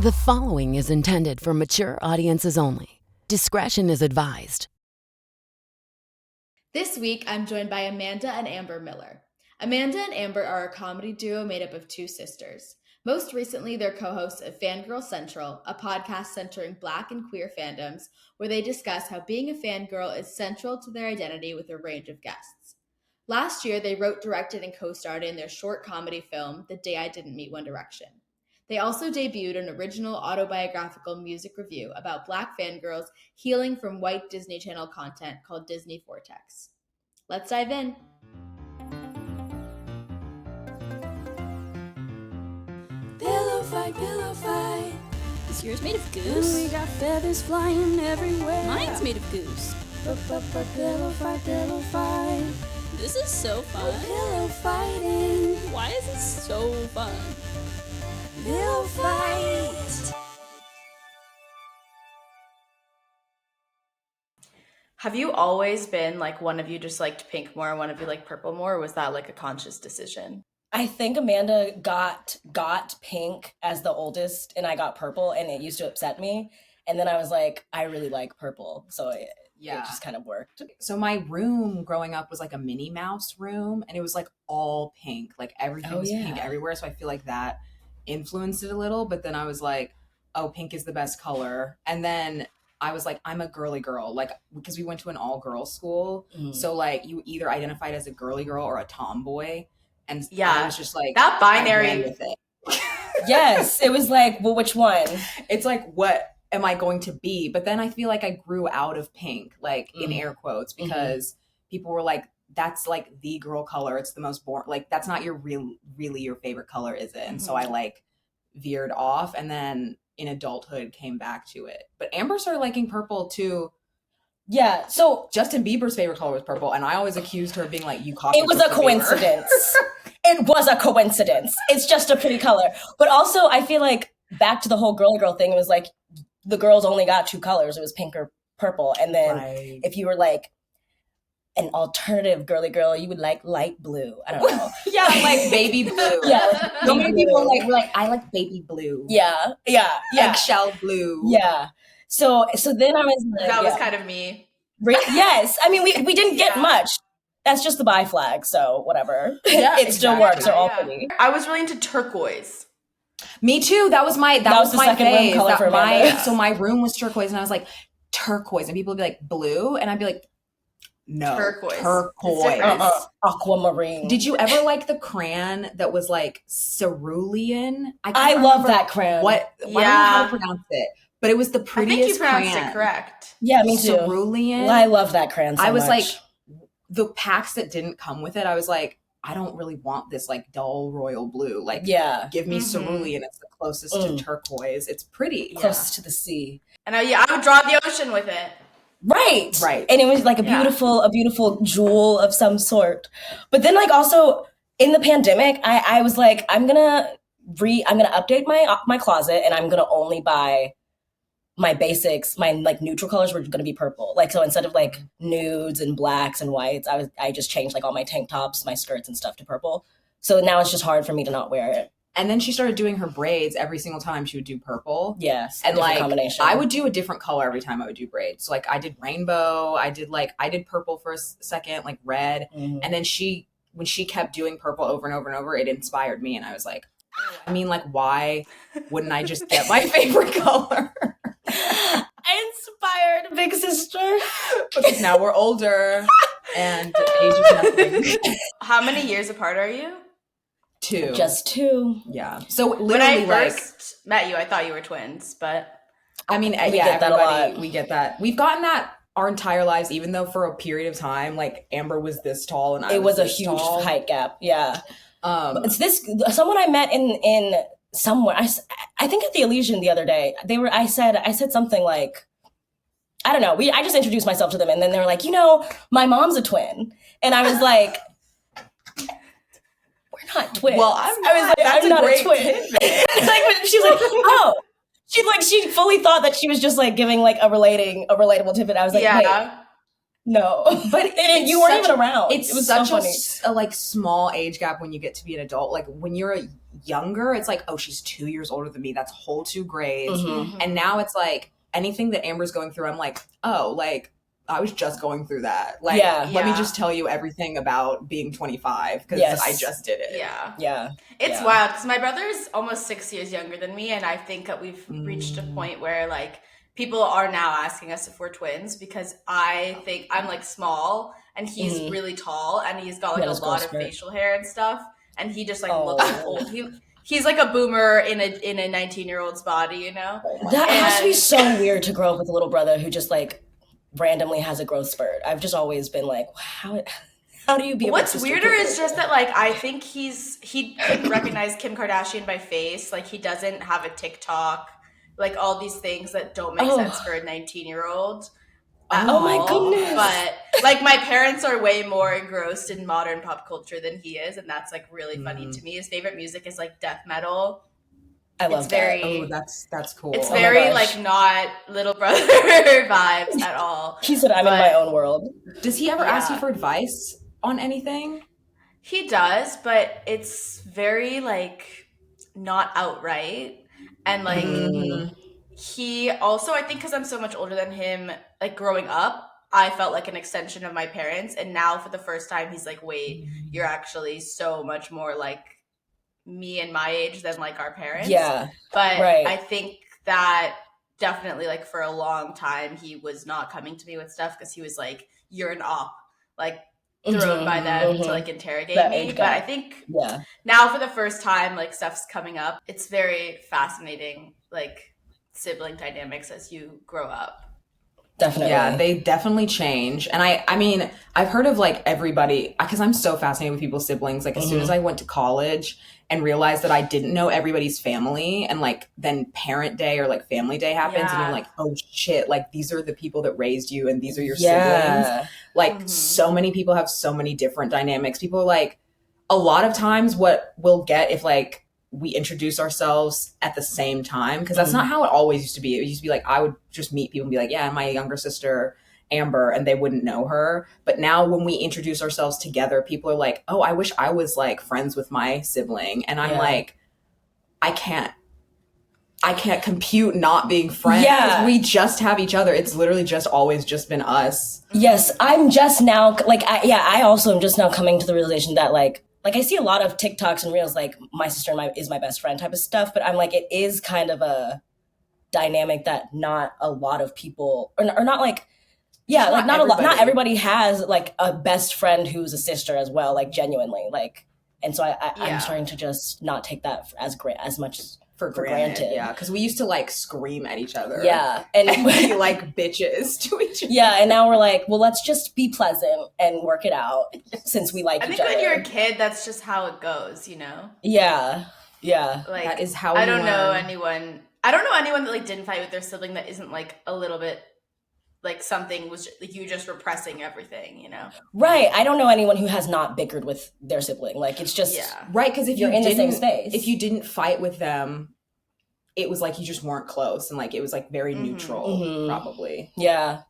The following is intended for mature audiences only. Discretion is advised. This week, I'm joined by Amanda and Amber Miller. Amanda and Amber are a comedy duo made up of two sisters. Most recently, they're co-hosts of Fangirl Central, a podcast centering Black and queer fandoms, where they discuss how being a fangirl is central to their identity with a range of guests. Last year, they wrote, directed, and co-starred in their short comedy film, The Day I Didn't Meet One Direction. They also debuted an original autobiographical music review about Black fangirls healing from white Disney Channel content called Disney Vortex. Let's dive in. Pillow fight, pillow fight. Is yours made of goose? We got feathers flying everywhere. Mine's made of goose. Pillow fight, pillow fight. This is so fun. Pillow fighting. Why is this so fun? Pillow fight. Have you always been like one of you just liked pink more and one of you liked purple more, or was that like a conscious decision? I think Amanda got pink as the oldest and I got purple, and it used to upset me. And then I was like, I really like purple. So it just kind of worked. So my room growing up was like a Minnie Mouse room, and it was like all pink. Like everything was pink everywhere. So I feel like that influenced it a little. But then I was like, oh, pink is the best color. And then I was like, I'm a girly girl, like, because we went to an all girls school. So like you either identified as a girly girl or a tomboy. And I was just like, that binary with it. Yes. It was like, well, which one? It's like, what am I going to be? But then I feel like I grew out of pink, like in air quotes, because people were like, that's like the girl color. It's the most boring. Like, that's not your really your favorite color, is it? And so I like veered off, and then in adulthood came back to it. But Amber started liking purple too. Yeah. So Justin Bieber's favorite color was purple, and I always accused her of being like, you copied it was a coincidence. It was a coincidence. It's just a pretty color. But also I feel like back to the whole girly girl thing, it was like the girls only got two colors. It was pink or purple. And then if you were like an alternative girly girl, you would like light blue. I don't know. Yeah, like baby blue. Yeah. So many people were like, I like baby blue. Yeah. Eggshell blue. Yeah. So then I was like, that was kind of me. Yes. I mean, we didn't get much. That's just the bi flag, so whatever. Yeah, it still works. They're all pretty. I was really into turquoise. Me too. That was my the my second room color for Amanda. So my room was turquoise, and I was like, turquoise, and people would be like, blue, and I'd be like, no, turquoise. Aquamarine. Did you ever like the crayon that was like cerulean? I love that crayon. I don't know how to pronounce it, but it was the prettiest. I think you pronounced crayon. it correct. Yeah, me too. Cerulean. I love that crayon so I was much. like, the packs that didn't come with it, I was like, I don't really want this like dull royal blue. Like, give me cerulean. It's the closest to turquoise. It's pretty. Closest to the sea. And I would draw the ocean with it. Right. And it was like a beautiful jewel of some sort. But then like also in the pandemic, I was like, I'm gonna update my closet, and I'm gonna only buy my basics. My like neutral colors were gonna be purple. Like, so instead of like nudes and blacks and whites, I just changed like all my tank tops, my skirts and stuff to purple. So now it's just hard for me to not wear it. And then she started doing her braids every single time she would do purple. Yes. And like combination. I would do a different color every time I would do braids. So like I did rainbow, I did purple for a second, like red. And then when she kept doing purple over and over and over, it inspired me. And I was like, I mean, like, why wouldn't I just get my favorite color? I inspired big sister. Because now we're older and age is nothing. How many years apart are you? 2. Just 2. Yeah. So literally, when I first met you, I thought you were twins, but I mean, we get that a lot. We get that. We've gotten that our entire lives, even though for a period of time, like Amber was this tall and I was a this huge tall. height gap. Yeah. It's this someone I met in somewhere. I think at the Elysian the other day. I said something like, I don't know. I just introduced myself to them, and then they were like, my mom's a twin, and I was like, we're not twins. Well, I'm not a twin. It's like she's like, oh. She fully thought that she was just like giving like a relatable tidbit. I was like, wait, No, but you weren't even around. It was such so funny. A like small age gap when you get to be an adult. Like when you're younger, it's like, oh, she's 2 years older than me. That's a whole 2 grades. And now it's like anything that Amber's going through, I'm like, oh, like I was just going through that. Like, let me just tell you everything about being 25 because I just did it. Yeah. It's wild because my brother's almost 6 years younger than me, and I think that we've reached a point where like people are now asking us if we're twins because I think I'm like small and he's really tall and he's got like a lot of facial hair and stuff, and he just like looks old. He's like a boomer in a 19-year-old's body, you know? That has to be so weird to grow up with a little brother who just like randomly has a growth spurt. I've just always been like, how do you be What's weirder is just that like I think he couldn't recognize Kim Kardashian by face. Like he doesn't have a TikTok, like all these things that don't make sense for a 19-year-old. Oh my goodness. But like my parents are way more engrossed in modern pop culture than he is, and that's like really funny to me. His favorite music is like death metal. I love that. Oh, that's cool. It's very like not little brother vibes at all. He said, I'm in my own world. Does he ever ask you for advice on anything? He does, but it's very like not outright. And like he also, I think because I'm so much older than him, like growing up, I felt like an extension of my parents. And now for the first time, he's like, wait, you're actually so much more like me and my age than like our parents. Yeah. But I think that definitely like for a long time, he was not coming to me with stuff because he was like, you're an op, like thrown by them to like interrogate me. But I think now for the first time, like stuff's coming up. It's very fascinating, like sibling dynamics as you grow up. Definitely. Yeah, they definitely change. And I mean, I've heard of like everybody, because I'm so fascinated with people's siblings. Like as soon as I went to college and realized that I didn't know everybody's family, and like then parent day or like family day happens and you're like, oh shit, like these are the people that raised you and these are your siblings. Like so many people have so many different dynamics. People are like, a lot of times what we'll get if like we introduce ourselves at the same time, because that's not how it always used to be. It used to be like I would just meet people and be like, yeah, my younger sister Amber, and they wouldn't know her. But now when we introduce ourselves together, people are like, oh, I wish I was like friends with my sibling. And I'm like, I can't compute not being friends. Yeah. We just have each other. It's literally just always just been us. Yes. I'm just now like, I also am just now coming to the realization that like I see a lot of TikToks and reels, like my sister is my best friend type of stuff. But I'm like, it is kind of a dynamic that not a lot of people or not like, like not everybody has like a best friend who's a sister as well, like genuinely, like, and so I'm starting to just not take that as much for granted. Yeah, because we used to like scream at each other. Yeah, and be like bitches to each other. Yeah, and now we're like, well, let's just be pleasant and work it out since we like each other. I think when you're a kid, that's just how it goes, you know? Yeah. Like that is how I don't know anyone that like didn't fight with their sibling that isn't like a little bit like something was like you just repressing everything, you know? Right. I don't know anyone who has not bickered with their sibling. Like it's just right, because if you're in the same space, if you didn't fight with them, it was like you just weren't close, and like it was like very neutral, probably. Yeah.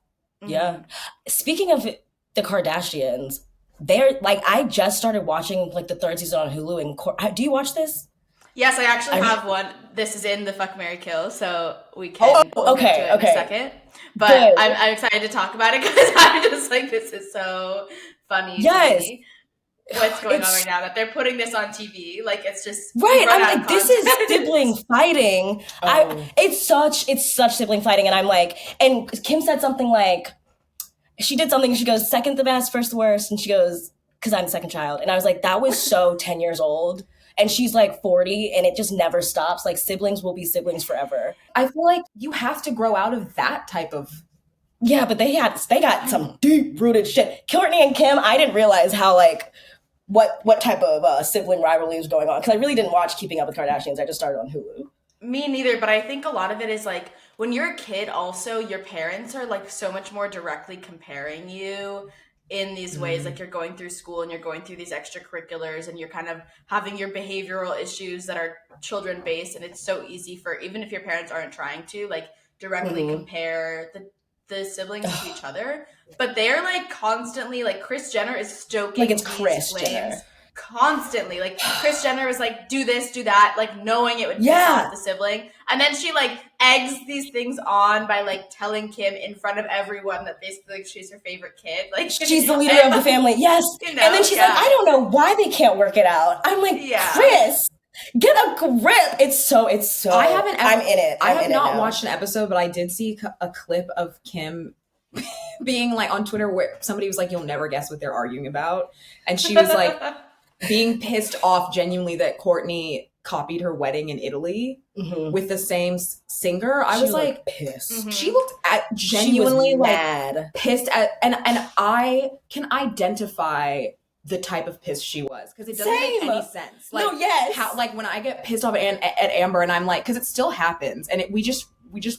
Speaking of the Kardashians, they're like, I just started watching like the 3rd season on Hulu. And do you watch this? Yes, I actually have one. This is in the Fuck, Marry, Kill, so we can we'll get to it in a second. But I'm excited to talk about it because I'm just like, this is so funny. Yes. To me. What's going on right now that they're putting this on TV? Like it's just right. I'm like, this is sibling fighting. It's such sibling fighting, and I'm like, and Kim said something like, she did something. She goes, second the best, first the worst, and she goes, because I'm the second child, and I was like, that was so 10 years old. And she's like 40 and it just never stops. Like siblings will be siblings forever. I feel like you have to grow out of that type of. Yeah, but they got some deep rooted shit. Courtney and Kim, I didn't realize how like what type of sibling rivalry was going on. Because I really didn't watch Keeping Up with Kardashians. I just started on Hulu. Me neither, but I think a lot of it is like when you're a kid also, your parents are like so much more directly comparing you in these ways, like you're going through school and you're going through these extracurriculars and you're kind of having your behavioral issues that are children based, and it's so easy for, even if your parents aren't trying to, like directly compare the siblings to each other, but they're like constantly like Kris Jenner is stoking like it's these Kris flames Jenner. Constantly. Like Kris Jenner was like, do this, do that, like knowing it would piss off the sibling. And then she like eggs these things on by like telling Kim in front of everyone that basically like she's her favorite kid. Like she's the leader of the family. Yes. You know, and then she's like, I don't know why they can't work it out. I'm like, Kris, get a grip. It's so I'm in it. I have not watched an episode, but I did see a clip of Kim being like on Twitter where somebody was like, you'll never guess what they're arguing about. And she was like being pissed off genuinely that Kourtney copied her wedding in Italy with the same singer. I was like pissed. She looked genuinely like pissed at, and I can identify the type of pissed she was because it doesn't make any sense. Like, how, like when I get pissed off at Amber and I'm like, because it still happens and we just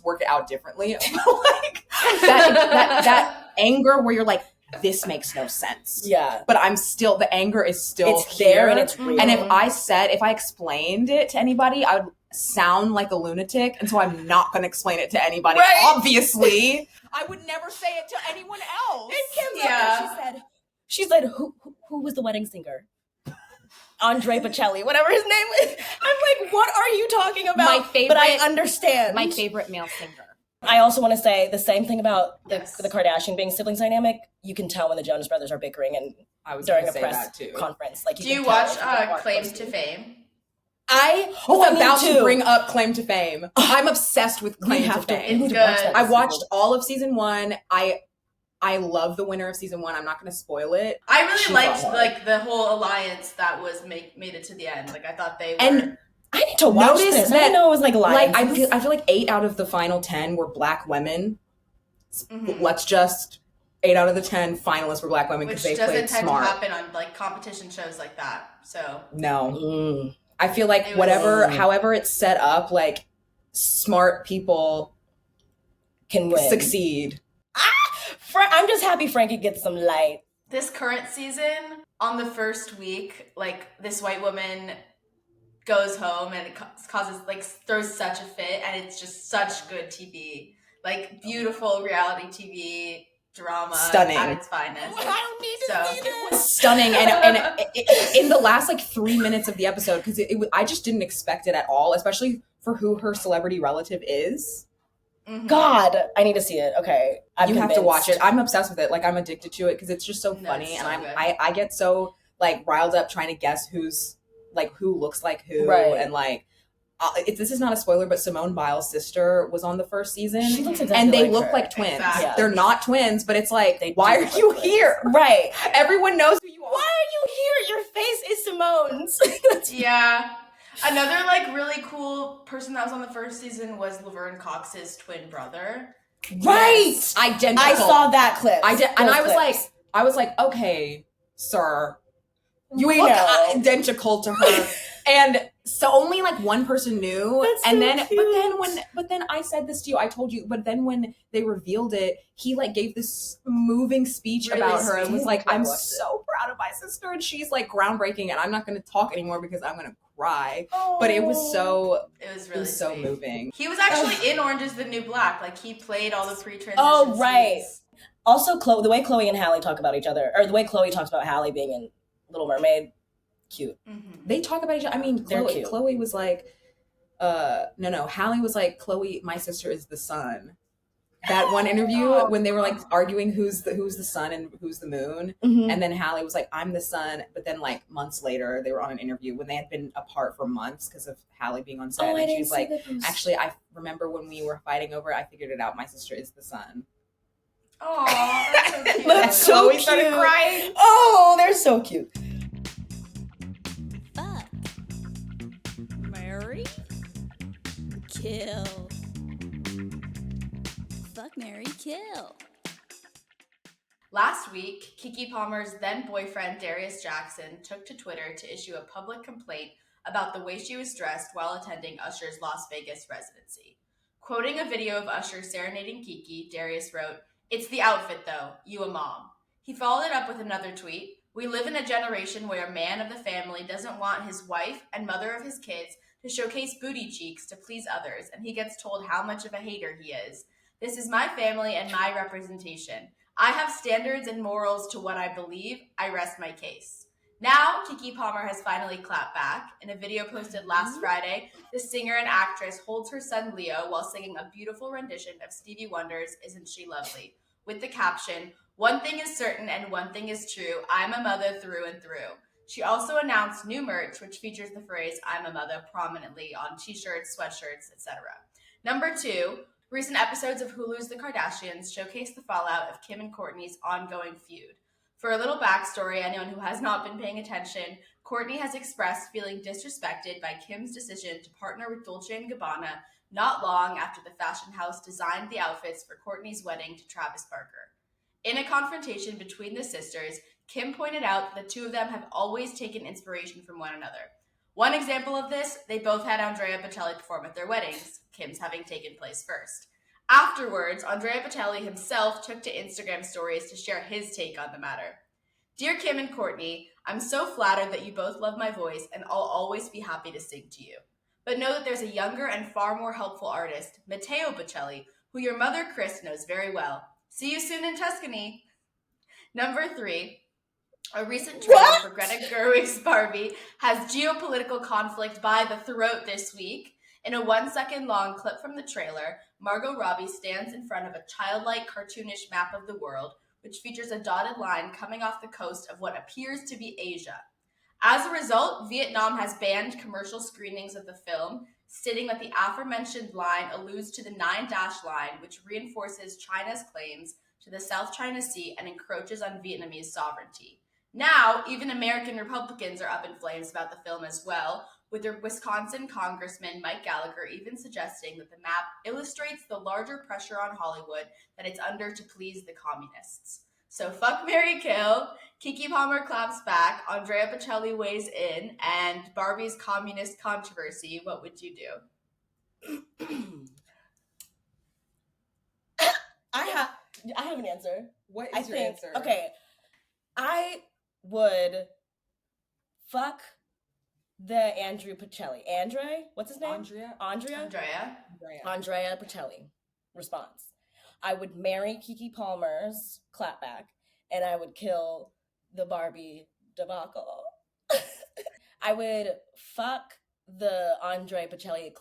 work it out differently. Like that anger where you're like, this makes no sense. Yeah. But I'm still, the anger is still it's here. There and it's real. And if I explained it to anybody, I would sound like a lunatic. And so I'm not going to explain it to anybody. Right. Obviously. I would never say it to anyone else. And Kim she said, who was the wedding singer? Andre Bocelli, whatever his name is. I'm like, what are you talking about? My favorite, but I understand. My favorite male singer. I also want to say the same thing about the Kardashian being siblings dynamic. You can tell when the Jonas Brothers are bickering and during a press conference. Like, do you watch Claim to Fame? I was about to bring up Claim to Fame. I'm obsessed with Claim to Fame. It's good. I watched all of season 1. I love the winner of season 1. I'm not going to spoil it. I really liked like the whole alliance that was made it to the end. Like I thought they were. And I need to watch this. I didn't know it was like alliance. Like I feel like 8 out of the final 10 were Black women. Let's just 8 out of the 10 finalists were Black women because they played smart. Which doesn't tend to happen on like competition shows like that. So no, I feel like however it's set up, like smart people can succeed. I'm just happy Frankie gets some light. This current season, on the first week, like this white woman goes home and it causes like throws such a fit, and it's just such good TV, like beautiful reality TV drama, stunning at its finest. I don't need to see this. It was stunning, and in the last like 3 minutes of the episode, because I just didn't expect it at all, especially for who her celebrity relative is. God, I need to see it. Okay, you have to watch it. I'm obsessed with it. Like I'm addicted to it because it's just so funny, and I get so like riled up trying to guess who looks like who, and like this is not a spoiler, but Simone Biles' sister was on the first season. She looks exactly and they like look her. like twins. Yeah. They're not twins, but it's like, why are you here? Right. Everyone knows who you are. Why are you here? Your face is Simone's. Yeah. Another like really cool person that was on the first season was Laverne Cox's twin brother. Right. Yes. Identical. I saw that clip. I was like, okay, sir, you look identical to her. And so only like one person knew. But then I said this to you, I told you, but then when they revealed it, he like gave this moving speech really about her and was like, I'm so proud of my sister and she's like groundbreaking and I'm not going to talk anymore because I'm going to cry. Oh. But it was so moving. He was actually in Orange is the New Black. Like he played all the pre-transition Oh, right. scenes. Also, the way Chloe and Halle talk about each other, or the way Chloe talks about Halle being in Little Mermaid, cute. They talk about each other. I mean, Chloe was like, no. Halle was like, Chloe, my sister is the sun. That one interview when they were like arguing who's the sun and who's the moon, and then Halle was like, I'm the sun. But then like months later, they were on an interview when they had been apart for months because of Halle being on set, and she's like, actually, I remember when we were fighting over it, I figured it out. My sister is the sun. Oh, that's so cute. That's so Chloe cute. started crying. Oh, they're so cute. Fuck. Marry? Kill. Fuck, marry, kill. Last week, Keke Palmer's then boyfriend Darius Jackson took to Twitter to issue a public complaint about the way she was dressed while attending Usher's Las Vegas residency. Quoting a video of Usher serenading Keke, Darius wrote, "It's the outfit though, you a mom." He followed it up with another tweet. "We live in a generation where a man of the family doesn't want his wife and mother of his kids to showcase booty cheeks to please others, and he gets told how much of a hater he is. This is my family and my representation. I have standards and morals to what I believe. I rest my case. Now, Keke Palmer has finally clapped back. In a video posted last Friday, the singer and actress holds her son Leo while singing a beautiful rendition of Stevie Wonder's Isn't She Lovely, with the caption, "One thing is certain and one thing is true, I'm a mother through and through." She also announced new merch, which features the phrase "I'm a mother" prominently on t-shirts, sweatshirts, etc. Number 2, recent episodes of Hulu's The Kardashians showcase the fallout of Kim and Kourtney's ongoing feud. For a little backstory, anyone who has not been paying attention, Kourtney has expressed feeling disrespected by Kim's decision to partner with Dolce & Gabbana not long after the fashion house designed the outfits for Kourtney's wedding to Travis Barker. In a confrontation between the sisters, Kim pointed out that the two of them have always taken inspiration from one another. One example of this, they both had Andrea Bocelli perform at their weddings, Kim's having taken place first. Afterwards, Andrea Bocelli himself took to Instagram stories to share his take on the matter. "Dear Kim and Kourtney, I'm so flattered that you both love my voice and I'll always be happy to sing to you. But know that there's a younger and far more helpful artist, Matteo Bocelli, who your mother Chris knows very well. See you soon in Tuscany." Number 3, a recent trailer for Greta Gerwig's Barbie has geopolitical conflict by the throat this week. In a 1-second long clip from the trailer, Margot Robbie stands in front of a childlike cartoonish map of the world, which features a dotted line coming off the coast of what appears to be Asia. As a result, Vietnam has banned commercial screenings of the film, stating that the aforementioned line alludes to the 9-dash line, which reinforces China's claims to the South China Sea and encroaches on Vietnamese sovereignty. Now, even American Republicans are up in flames about the film as well, with their Wisconsin Congressman Mike Gallagher even suggesting that the map illustrates the larger pressure on Hollywood that it's under to please the communists. So fuck, marry, kill. Keke Palmer claps back, Andrea Bocelli weighs in, and Barbie's communist controversy. What would you do? I have an answer. What is your answer? Okay, I would fuck the Andrew Bocelli. What's his name? Andrea Bocelli. Response. I would marry Keke Palmer's clapback, and I would kill the Barbie debacle. I would fuck the Andrea Bocelli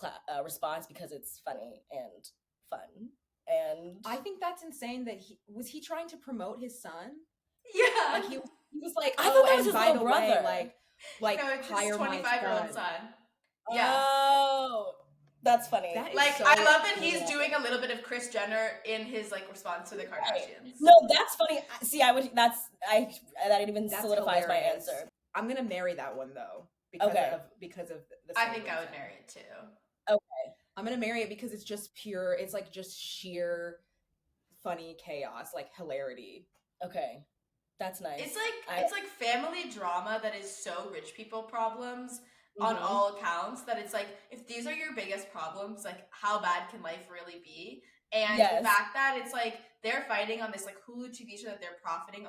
response because it's funny and fun. And I think that's insane that he trying to promote his son? Yeah. Like he was like, I thought that was and his by little the brother. way, like no, it's hire his my 25-year-old son. Yeah. Oh, that's funny. That is Like, so I love that he's cool. doing a little bit of Kris Jenner in his like response to the Kardashians. No, that's funny. See, that even That's solidifies my hilarious. answer. I'm gonna marry that one though because Okay. because of the. I think I would marry it too. Okay. I'm gonna marry it because it's just pure. It's like just sheer funny chaos, like hilarity. Okay. That's nice. It's like family drama that is so rich people problems on all accounts that it's like, if these are your biggest problems, like how bad can life really be? And the fact that it's like they're fighting on this like Hulu TV show that they're profiting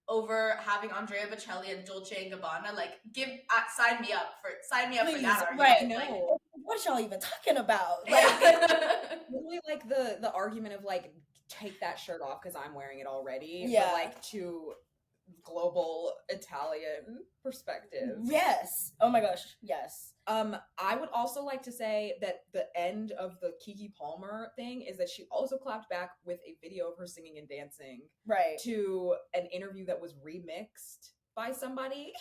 over having Andrea Bocelli and Dolce & Gabbana, like sign me up for that argument. Right. Like, what y'all even talking about? Really like the argument of like, take that shirt off because I'm wearing it already. Yeah. But like to global Italian perspective. Yes. Oh my gosh. Yes. I would also like to say that the end of the Keke Palmer thing is that she also clapped back with a video of her singing and dancing to an interview that was remixed by somebody.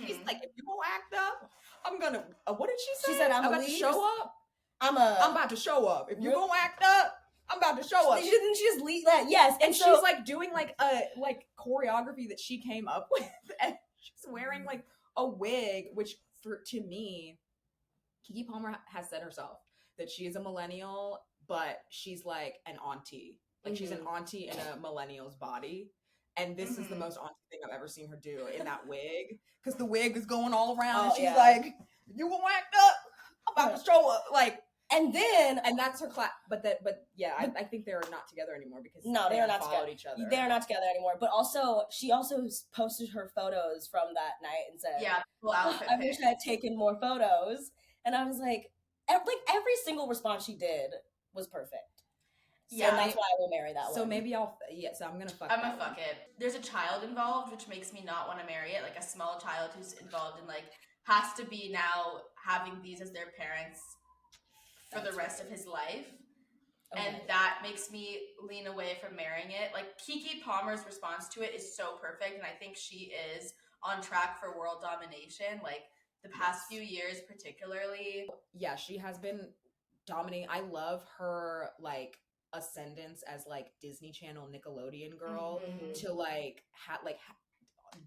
She's like, if you gonna act up, I'm gonna. What did she say? She said, "I'm about to show up. I'm about to show up. If you gonna act up, I'm about to show up." She just leave that. Yes, and so, she's like doing like a choreography that she came up with, and she's wearing like a wig, which to me, Keke Palmer has said herself that she is a millennial, but she's like an auntie. Like she's an auntie in a millennial's body. And this is the most auntie thing I've ever seen her do in that wig. Because the wig is going all around and she's like, you gonna act up? I'm about to show up. Like, and that's her clap. But yeah, I think they're not together anymore because they are not together. Each other. They're not together anymore. But also, she also posted her photos from that night and said, I wish I had taken more photos. And I was like every single response she did was perfect. Yeah. And that's why I will marry that one. So maybe so I'm gonna fuck I'm that gonna fuck one. it. There's a child involved, which makes me not want to marry it. Like a small child who's involved in like has to be now having these as their parents for the rest of his life. Okay. And that makes me lean away from marrying it. Like Keke Palmer's response to it is so perfect, and I think she is on track for world domination. Like the past few years, particularly. Yeah, she has been dominating. I love her like ascendance as like Disney Channel Nickelodeon girl to like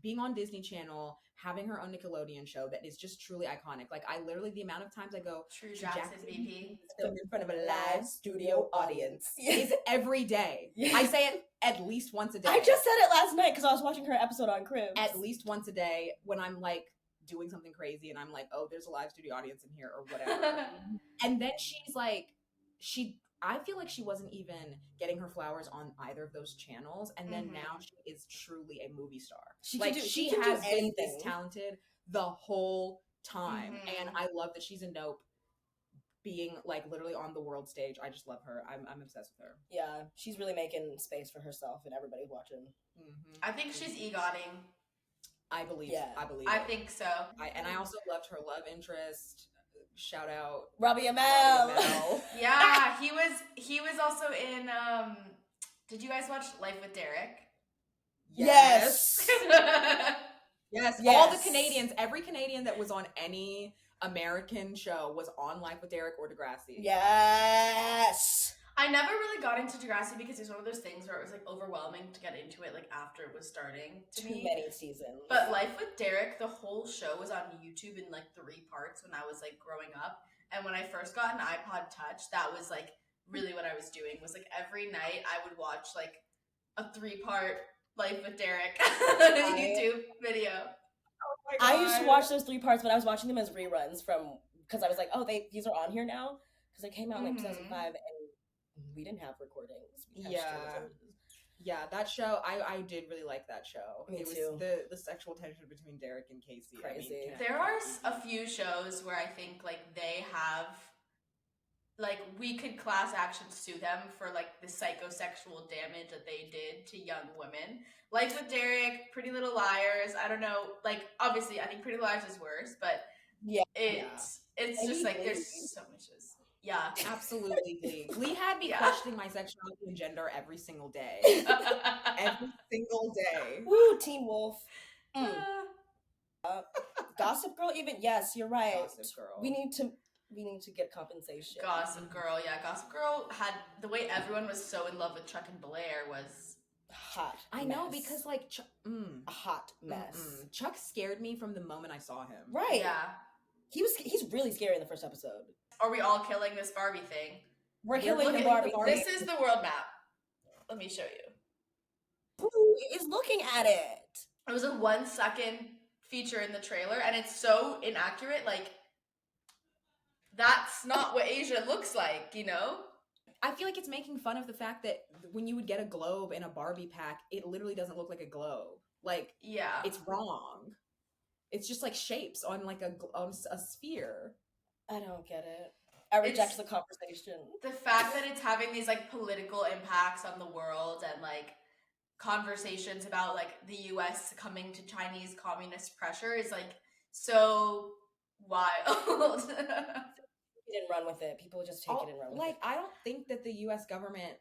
being on Disney Channel, having her own Nickelodeon show that is just truly iconic. Like I literally, the amount of times I go True Jackson BP in front of a live studio audience is every day. I say it at least once a day. I just said it last night because I was watching her episode on Cribs. At least once a day when I'm like doing something crazy and I'm like, oh, there's a live studio audience in here or whatever. And then she's like, I feel like she wasn't even getting her flowers on either of those channels, and then now she is truly a movie star. She has been this talented the whole time, and I love that she's a Nope, being like literally on the world stage. I just love her. I'm obsessed with her. Yeah, she's really making space for herself and everybody watching. I think she's egoting. I believe. Yeah, I believe. I think so. I also loved her love interest. Shout out Robbie Amell. Yeah, he was also in did you guys watch Life with Derek? Yes. Yes. All the Canadians, every Canadian that was on any American show was on Life with Derek or Degrassi. Yes. I never really got into Degrassi because it was one of those things where it was like overwhelming to get into it like after it was starting to Too me. many seasons. But Life with Derek, the whole show was on YouTube in like 3 parts when I was like growing up. And when I first got an iPod Touch, that was like really what I was doing. Was like every night I would watch like a 3-part Life with Derek YouTube video. Oh my God. I used to watch those 3 parts, but I was watching them as reruns because I was like, oh, these are on here now because they came out in like 2005 and we didn't have recordings. Yeah, that show, I did really like that show. Me too. The sexual tension between Derek and Casey. Crazy. I mean, there are a few shows where I think like they have, like we could class action sue them for like the psychosexual damage that they did to young women. Like with Derek, Pretty Little Liars, I don't know, like obviously I think Pretty Little Liars is worse, but it's just like there's so much. Yeah, absolutely. Glee had me questioning my sexuality and gender every single day. Every single day. Woo, Teen Wolf. Gossip Girl, even yes, you're right. Gossip Girl. We need to get compensation. Gossip Girl, yeah. Gossip Girl had the way everyone was so in love with Chuck and Blair was hot. I know because like a hot mess. Chuck scared me from the moment I saw him. Right. Yeah. He's really scary in the first episode. Are we all killing this Barbie thing? We're killing the Barbie. This is the world map. Let me show you. Who is looking at it? It was a 1-second feature in the trailer, and it's so inaccurate. Like, that's not what Asia looks like, you know? I feel like it's making fun of the fact that when you would get a globe in a Barbie pack, it literally doesn't look like a globe. Like, yeah, it's wrong. It's just like shapes on like a sphere. I don't get it. I reject the conversation. The fact that it's having these like political impacts on the world and like conversations about like the US succumbing to Chinese communist pressure is like so wild. Didn't run with it. People just take it and run with it. Like, I don't think that the US government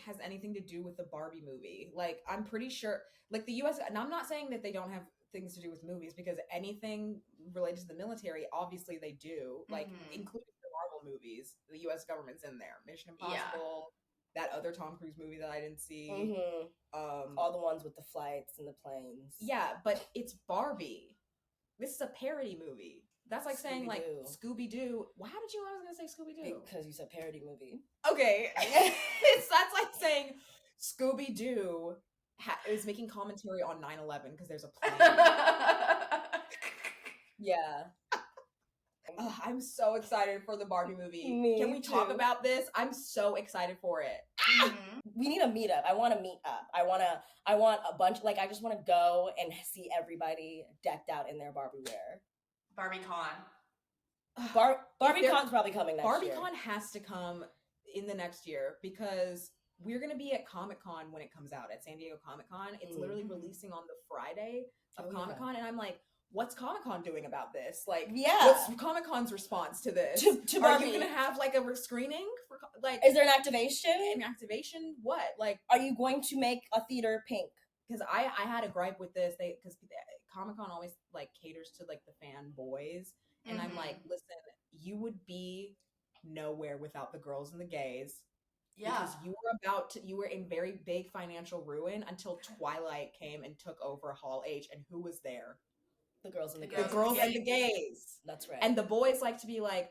has anything to do with the Barbie movie. Like, I'm pretty sure, like the US, and I'm not saying that they don't have things to do with movies because anything related to the military, obviously they do, like including the Marvel movies, the US government's in there. Mission Impossible, that other Tom Cruise movie that I didn't see. All the ones with the flights and the planes. Yeah, but it's Barbie. This is a parody movie. That's like saying like Scooby-Doo. How did you know I was going to say Scooby-Doo? Because you said parody movie. Okay. That's like saying Scooby-Doo is making commentary on 9/11 because there's a plane. Yeah. I'm so excited for the Barbie movie. Can we talk about this? I'm so excited for it. We need a meetup. I want to meet up. I want a bunch, like I just want to go and see everybody decked out in their Barbie wear. Barbie Con. Barbie Con's probably coming next year. Barbie Con has to come. in the next year because we're going to be at Comic-Con when it comes out, at San Diego Comic-Con. It's literally releasing on the Friday of Comic-Con, and I'm like, what's Comic-Con doing about this? Like, what's Comic-Con's response to this? To Are Barbie. you going to have like a screening for like? Is there an activation? An activation? What? Like, are you going to make a theater pink? Because I had a gripe with this. Because Comic-Con always like caters to like the fanboys, and I'm like, listen, you would be nowhere without the girls and the gays. Yeah. Because you were in very big financial ruin until Twilight came and took over Hall H, and who was there? The girls and the gays. The girls and the gays. That's right. And the boys like to be like,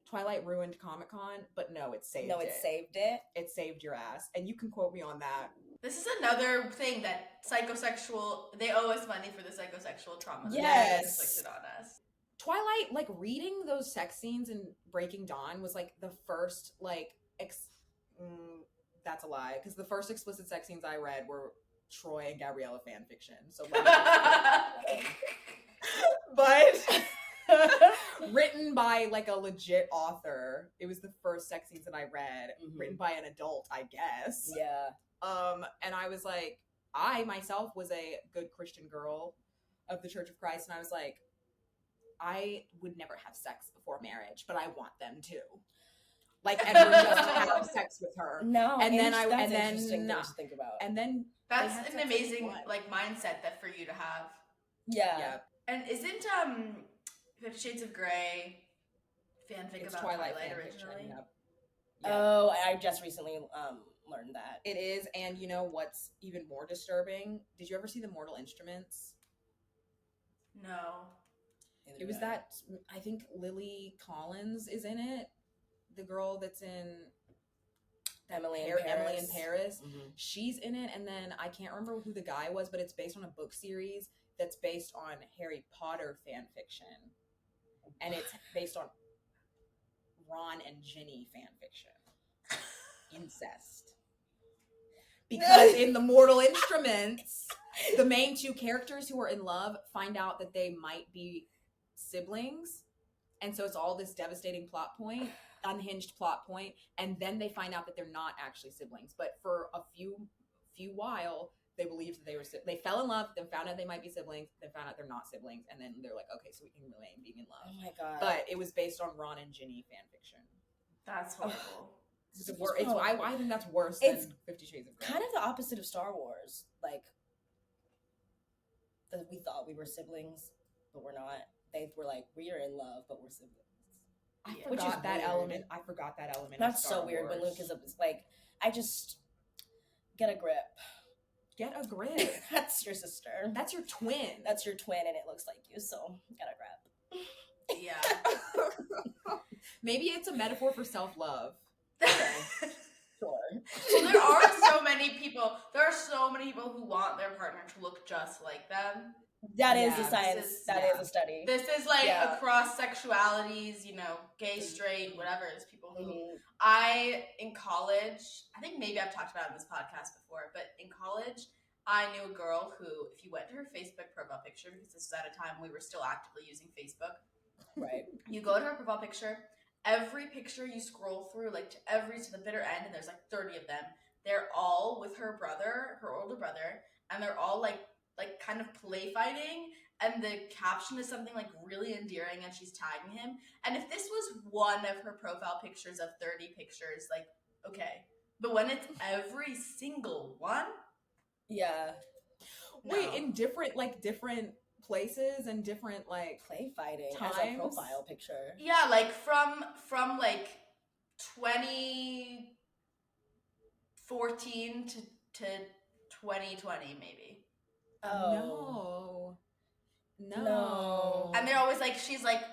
Twilight ruined Comic-Con, but no, it saved it. No, it saved it. It saved your ass. And you can quote me on that. This is another thing that they owe us money for the psychosexual trauma that yes. they inflicted on us. Twilight, like, reading those sex scenes in Breaking Dawn was, like, the first, like, that's a lie. Because the first explicit sex scenes I read were Troy and Gabriella fan fiction. So, but written by, like, a legit author. It was the first sex scenes that I read, written by an adult, I guess. Yeah. And I was like, I myself was a good Christian girl of the Church of Christ, and I was like, I would never have sex before marriage, but I want them to. Like, Edward just have sex with her. No, and then that's interesting to think about. And then that's an amazing like mindset that for you to have. Yeah. And isn't 50 Shades of Grey fanfic it's about Twilight originally? Yep. Oh, I just recently learned that. It is, and you know what's even more disturbing? Did you ever see The Mortal Instruments? No. It was that, I think Lily Collins is in it. The girl that's in Emily in Paris. Mm-hmm. She's in it, and then I can't remember who the guy was, but it's based on a book series that's based on Harry Potter fan fiction. And it's based on Ron and Ginny fan fiction. Incest. Because in The Mortal Instruments, the main two characters who are in love find out that they might be siblings, and so it's all this devastating unhinged plot point, and then they find out that they're not actually siblings, but for a few while they believed that they fell in love, then found out they might be siblings, then found out they're not siblings, and then they're like, okay, so we can remain being in love. Oh my god. But it was based on Ron and Ginny fan fiction. That's horrible. I think that's worse than 50 Shades of Grey. Kind of the opposite of Star Wars. Like, we thought we were siblings, but we're not. They were like, we are in love, but we're siblings. I forgot that element. That's so weird when Luke is like, I just get a grip. Get a grip. That's your sister. That's your twin. That's your twin, and it looks like you, so get a grip. Yeah. Maybe it's a metaphor for self-love. Okay. Sure. Well, there are so many people who want their partner to look just like them. That is the science. That is a study. This is like across sexualities, gay, straight, whatever. It's people who in college, I think maybe I've talked about it in this podcast before, but in college, I knew a girl who, if you went to her Facebook profile picture, because this was at a time we were still actively using Facebook. Right. You go to her profile picture, every picture you scroll through, like to the bitter end, and there's like 30 of them. They're all with her brother, her older brother, and they're all like kind of play fighting, and the caption is something like really endearing, and she's tagging him. And if this was one of her profile pictures of 30 pictures, like, okay. But when it's every single one, yeah. No. Wait, in different places and different play fighting times? As a profile picture. Yeah, like from like 2014 to 2020 maybe. Oh. No. And they're always like, he's like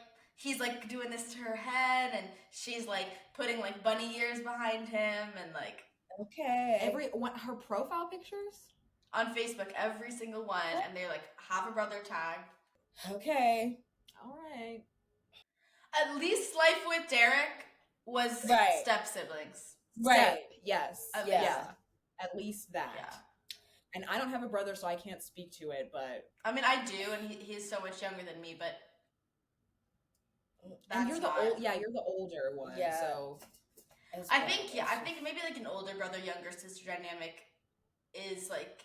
doing this to her head, and she's like putting like bunny ears behind him, and like. Okay. Her profile pictures? On Facebook, every single one, and they like have a brother tagged. Okay. All right. At least Life with Derek was step siblings. Right. Yes. Yeah. At least that. Yeah. And I don't have a brother, so I can't speak to it, but... I mean, I do, and he is so much younger than me, but... And you're the older one, so... I think maybe like an older brother, younger sister dynamic is like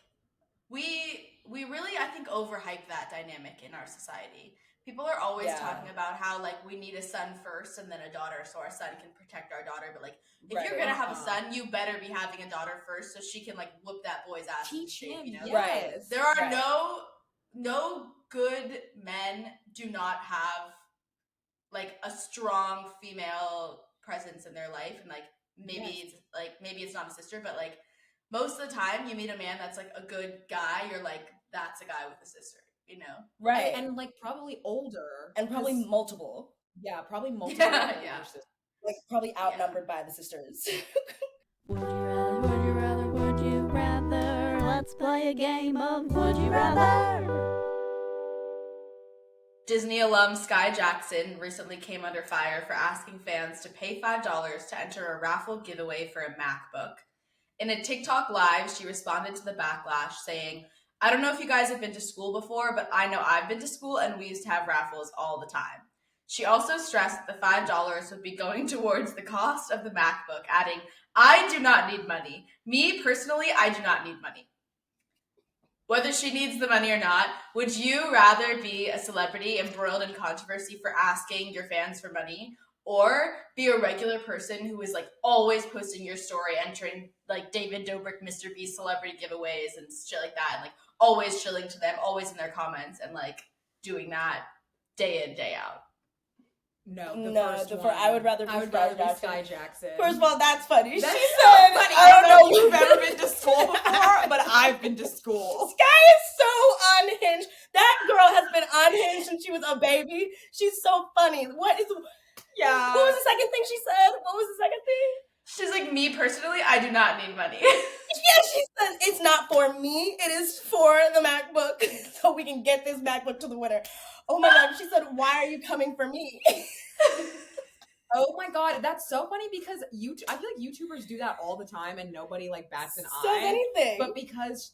we really, I think, overhype that dynamic in our society. People are always talking about how like we need a son first and then a daughter so our son can protect our daughter. But like if you're gonna have a son, you better be having a daughter first so she can like whoop that boy's ass. Teach him, you know? yes. There are no good men do not have like a strong female presence in their life, and like maybe it's not a sister, but like most of the time you meet a man that's like a good guy, you're like, that's a guy with a sister, you know? Right. And like probably older. And probably multiple. Yeah, probably multiple. Yeah. Like probably outnumbered by the sisters. Would you rather, would you rather, would you rather? Let's play a game of Would You Rather. Disney alum Sky Jackson recently came under fire for asking fans to pay $5 to enter a raffle giveaway for a MacBook. In a TikTok live, she responded to the backlash saying, "I don't know if you guys have been to school before, but I know I've been to school and we used to have raffles all the time." She also stressed that the $5 would be going towards the cost of the MacBook, adding, "I do not need money. Me, personally, I do not need money." Whether she needs the money or not, would you rather be a celebrity embroiled in controversy for asking your fans for money, or be a regular person who is like always posting your story, entering like David Dobrik, Mr. Beast celebrity giveaways and shit like that, and like always chilling to them, always in their comments, and like doing that day in, day out? I would rather be Sky Jackson. First of all, that's funny. That's she so said, funny. I don't know if you've ever been to school before, but I've been to school. Sky is so unhinged. That girl has been unhinged since she was a baby. She's so funny. What was the second thing she said? What was the second thing? She's like, "Me personally, I do not need money." Yeah, she says, "It's not for me. It is for the MacBook so we can get this MacBook to the winner." Oh my God. She said, "Why are you coming for me?" Oh my God, that's so funny because I feel like YouTubers do that all the time and nobody like bats an eye. So anything. But because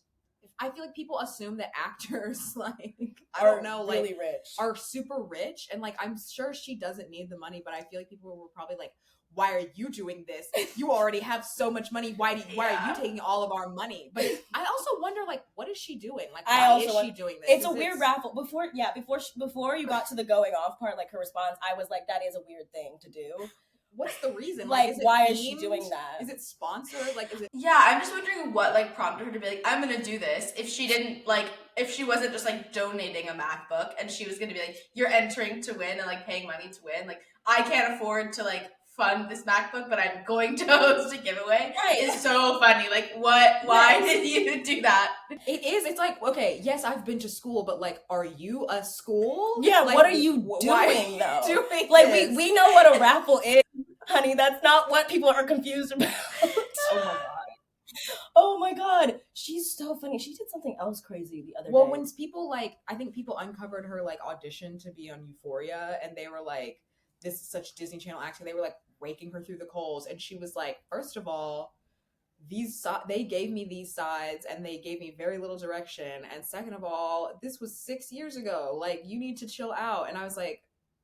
I feel like people assume that actors like really rich. Are super rich, and like I'm sure she doesn't need the money, but I feel like people were probably like, "Why are you doing this? You already have so much money. Why are you taking all of our money?" But I also wonder, like, what is she doing? Like, why is she doing this? It's a weird raffle. Before you got to the going off part, like her response, I was like, that is a weird thing to do. What's the reason? Like why themed? is she doing that? Is it sponsored? Like, is it? Yeah, I'm just wondering what like prompted her to be like, "I'm gonna do this." If she wasn't just like donating a MacBook and she was gonna be like, "You're entering to win," and like paying money to win. Like, I can't afford to like fund this MacBook, but I'm going to host a giveaway. Right. It's so funny. Like, what? Why did you do that? It is. It's like, okay, yes, I've been to school, but like, are you a school? Yeah, like, what are you doing though? Doing like this? we know what a raffle is, honey. That's not what people are confused about. Oh my God. She's so funny. She did something else crazy the other day. Well, when people like, I think people uncovered her like audition to be on Euphoria, and they were like, "This is such Disney Channel acting." They were like raking her through the coals, and she was like, "First of all, they gave me these sides and they gave me very little direction, and second of all, this was 6 years ago. Like, you need to chill out." And I was like,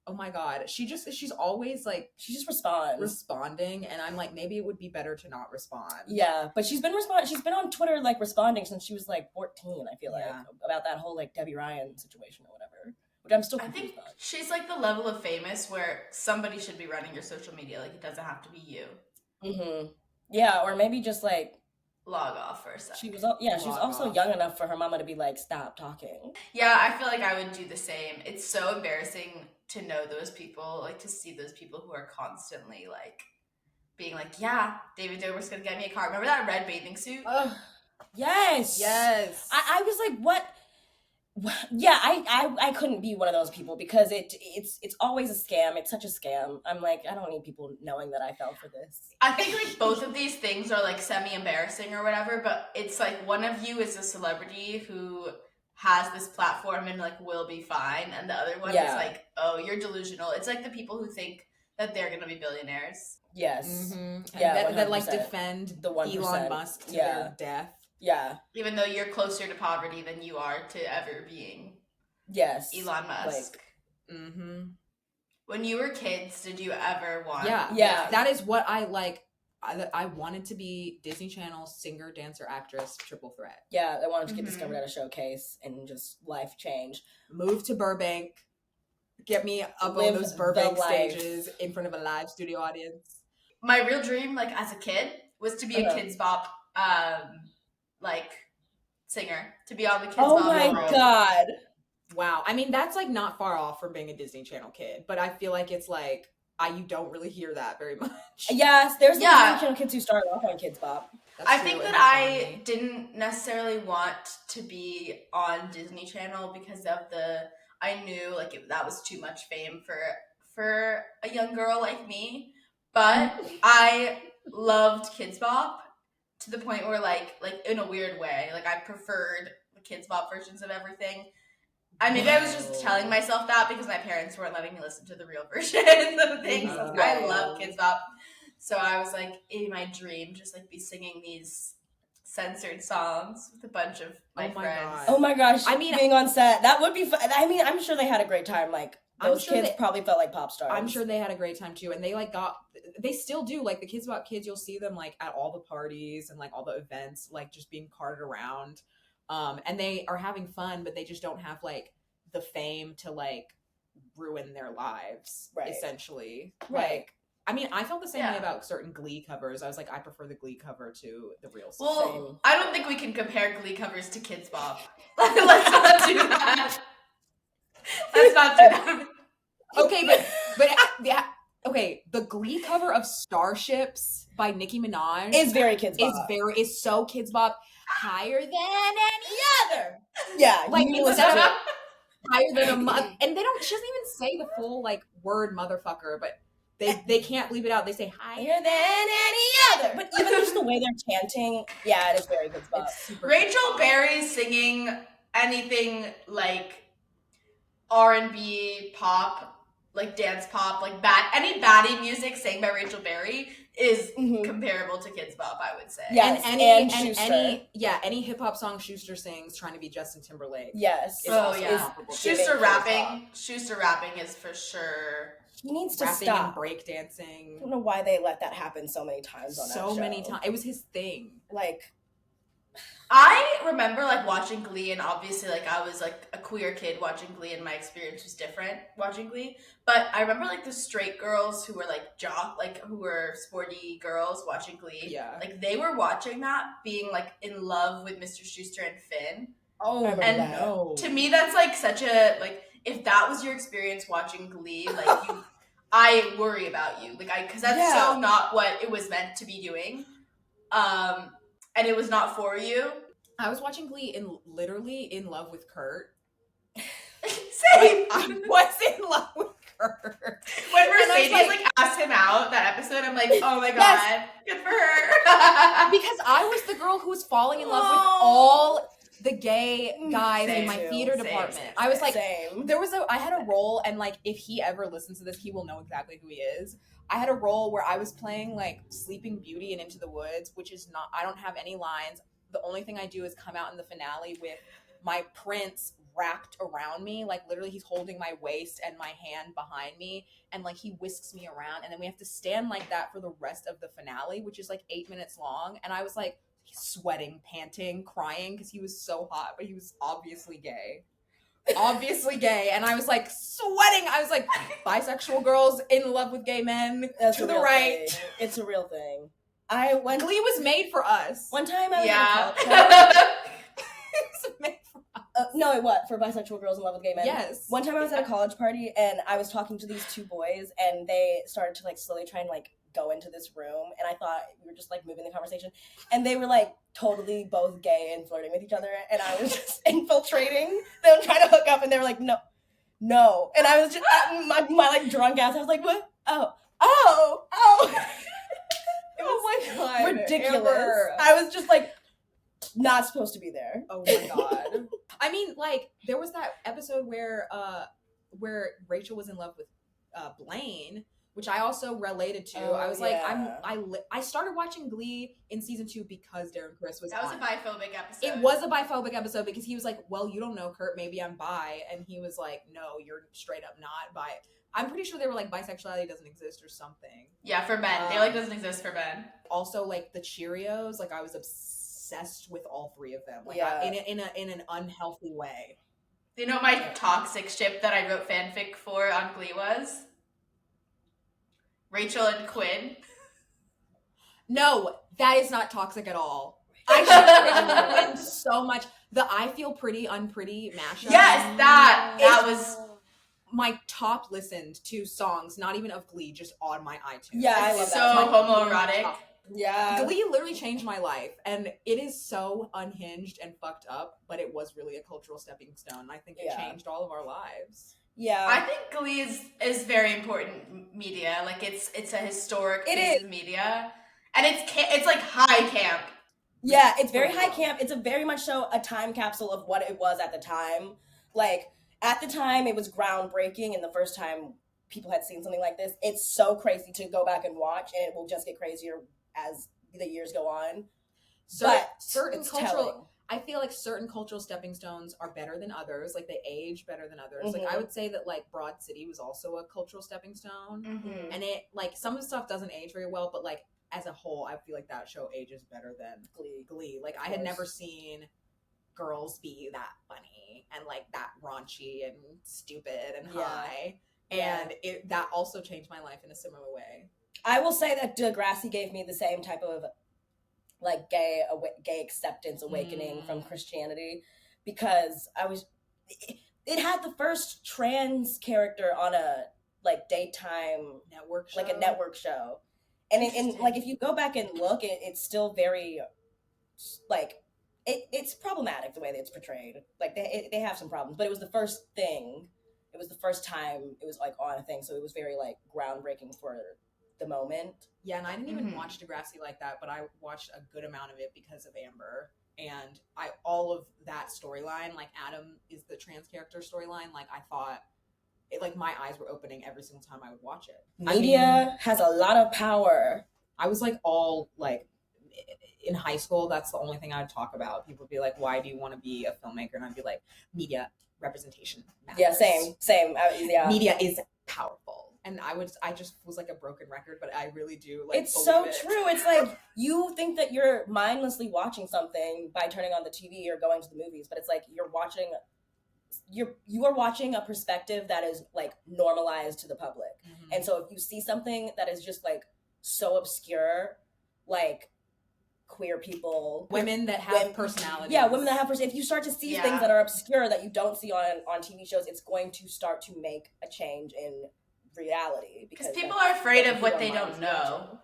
oh my God, she's always like, she just responding, and I'm like, maybe it would be better to not respond. Yeah, but she's been on Twitter like responding since she was like 14, I feel like, about that whole like Debbie Ryan situation or whatever. Which I'm still confused about. She's like the level of famous where somebody should be running your social media. Like, it doesn't have to be you. Mm-hmm. Yeah, or maybe just like log off for a second. She was also young enough for her mama to be like, "Stop talking." Yeah, I feel like I would do the same. It's so embarrassing to know those people, like to see those people who are constantly like being like, "Yeah, David Dobrik's gonna get me a car." Remember that red bathing suit? Yes. I was like, what? Yeah, I couldn't be one of those people because it's always a scam. It's such a scam. I'm like, I don't need people knowing that I fell for this. I think like both of these things are like semi-embarrassing or whatever, but it's like one of you is a celebrity who has this platform and like will be fine, and the other one is like, oh, you're delusional. It's like the people who think that they're gonna be billionaires. Yes. Mm-hmm. Yeah, that like defend the 1%. Elon Musk to their death. Yeah. Even though you're closer to poverty than you are to ever being Elon Musk. Mm-hmm. When you were kids, did you ever want... Yeah. That is what I like. I wanted to be Disney Channel singer, dancer, actress, triple threat. Yeah, I wanted to get discovered at a showcase and just life change. Move to Burbank. Get me up on those Burbank stages in front of a live studio audience. My real dream, like as a kid, was to be a Kids Bop, like singer. To be on the Kids Bop. Oh my god! Wow, I mean that's like not far off from being a Disney Channel kid, but I feel like it's like you don't really hear that very much. Yes, there's some Disney Channel kids who started off on Kids Bop. I think that I didn't necessarily want to be on Disney Channel because of I knew like that was too much fame for a young girl like me, but I loved Kids Bop to the point where like in a weird way, like I preferred the Kids Bop versions of everything. I was just telling myself that because my parents weren't letting me listen to the real version of things. I love Kids Bop. So I was like, in my dream, just like be singing these censored songs with a bunch of my friends. Oh my gosh. I mean, being on set, that would be fun. I mean, I'm sure they had a great time. Like, those kids probably felt like pop stars. I'm sure they had a great time too. And they they still do. Like the Kids Bop kids, you'll see them like at all the parties and like all the events, like just being carted around. And they are having fun, but they just don't have like the fame to like ruin their lives, essentially. Right. Like, I mean, I felt the same way about certain Glee covers. I was like, I prefer the Glee cover to the real stuff. Well, I don't think we can compare Glee covers to Kids Bop. Let's not do that. Let's not do that. Okay, but yeah. Okay, the Glee cover of Starships by Nicki Minaj is very Kids Bop. Is so Kids Bop. Higher than any other. Yeah, like it's higher than a mother. And she doesn't even say the full like word motherfucker, but they can't leave it out. They say higher than any other. But even just the way they're chanting, it is very Kids Bop. Rachel Berry singing anything like R&B pop, like dance pop, like any baddie music sang by Rachel Berry is comparable to Kids Bop, I would say. Yes, any hip hop song Schuster sings trying to be Justin Timberlake. Yes. Schuster rapping is for sure. He needs to rapping stop. And breakdancing. I don't know why they let that happen so many times on that show. So many times. It was his thing. Like, I remember like watching Glee, and obviously like I was like a queer kid watching Glee, and my experience was different watching Glee. But I remember like the straight girls who were like who were sporty girls watching Glee. Yeah. Like they were watching that, being like in love with Mr. Schuster and Finn. Oh, and to me that's like such a like if that was your experience watching Glee, like I worry about you, like because that's so not what it was meant to be doing. And it was not for you. I was watching Glee literally in love with Kurt. Same. I was in love with Kurt. When Mercedes like asked him out that episode, I'm like, oh my god, good for her. Because I was the girl who was falling in love with all the gay guys in my theater department. I was like, I had a role, and like if he ever listens to this, he will know exactly who he is. I had a role where I was playing like Sleeping Beauty in Into the Woods, which is not, I don't have any lines. The only thing I do is come out in the finale with my prince wrapped around me. Like literally he's holding my waist and my hand behind me, and like he whisks me around, and then we have to stand like that for the rest of the finale, which is like 8 minutes long. And I was like sweating, panting, crying because he was so hot, but he was obviously gay. And I was like sweating. I was like, bisexual girls in love with gay men. That's to the right. Thing. It's a real thing. Glee was made for us. One time I was at a college party. It was made for us. No, what? For bisexual girls in love with gay men? Yes. One time I was at a college party, and I was talking to these two boys, and they started to like slowly try and like go into this room, and I thought we were just like moving the conversation, and they were like totally both gay and flirting with each other, and I was just infiltrating them trying to hook up, and they were like no, and I was just my like drunk ass, I was like what? Oh my god, ridiculous. Amber. I was just like not supposed to be there. Oh my god. I mean, like there was that episode where Rachel was in love with Blaine, which I also related to. I was like, I started watching Glee in season 2 because Darren Criss was That was on. a biphobic episode. It was a biphobic episode because he was like, well, you don't know, Kurt, maybe I'm bi. And he was like, no, you're straight up not bi. I'm pretty sure they were like, bisexuality doesn't exist or something. Yeah, for men. They like doesn't exist for men. Also, like the Cheerios, like I was obsessed with all 3 of them. Like in an unhealthy way. You know what my toxic ship that I wrote fanfic for on Glee was? Rachel and Quinn. No, that is not toxic at all. I should have Quinn so much. The I Feel Pretty, Unpretty mashup. Yes, that was my top listened to songs, not even of Glee, just on my iTunes. Yeah, I love so that. homoerotic. Yeah. Glee literally changed my life, and it is so unhinged and fucked up, but it was really a cultural stepping stone. I think it changed all of our lives. Yeah. I think Glee is very important media. Like it's a historic piece of media. And it's like high camp. Yeah, it's very high camp. It's a very much so a time capsule of what it was at the time. Like, at the time, it was groundbreaking, and the first time people had seen something like this, it's so crazy to go back and watch, and it will just get crazier as the years go on. I feel like certain cultural stepping stones are better than others. Like, they age better than others. Mm-hmm. Like, I would say that, like, Broad City was also a cultural stepping stone. Mm-hmm. And it, like, some of the stuff doesn't age very well, but, like, as a whole, I feel like that show ages better than Glee. Like, I had never seen girls be that funny and, like, that raunchy and stupid and high. And that also changed my life in a similar way. I will say that Degrassi gave me the same type of like gay acceptance awakening from Christianity, because it had the first trans character on a like daytime network show. Like a network show, and like if you go back and look, it's still very like it's problematic the way that it's portrayed. Like they have some problems, but it was the first thing. It was the first time it was like on a thing, so it was very like groundbreaking for the moment. Yeah, and I didn't even watch Degrassi like that, but I watched a good amount of it because of Amber. And all of that storyline, like Adam is the trans character storyline, like I thought it, like my eyes were opening every single time I would watch it. Media has a lot of power. I was like all like in high school, that's the only thing I would talk about. People would be like, why do you want to be a filmmaker? And I'd be like, media representation matters. Yeah, same. Media is powerful. And I just was like a broken record, but I really do like. It's so true. It's like you think that you're mindlessly watching something by turning on the TV or going to the movies, but it's like you are watching a perspective that is like normalized to the public. Mm-hmm. And so if you see something that is just like so obscure, like queer people, women that have personalities. Yeah, women that have personality. If you start to see things that are obscure that you don't see on TV shows, it's going to start to make a change in reality, because people are afraid of what they don't know.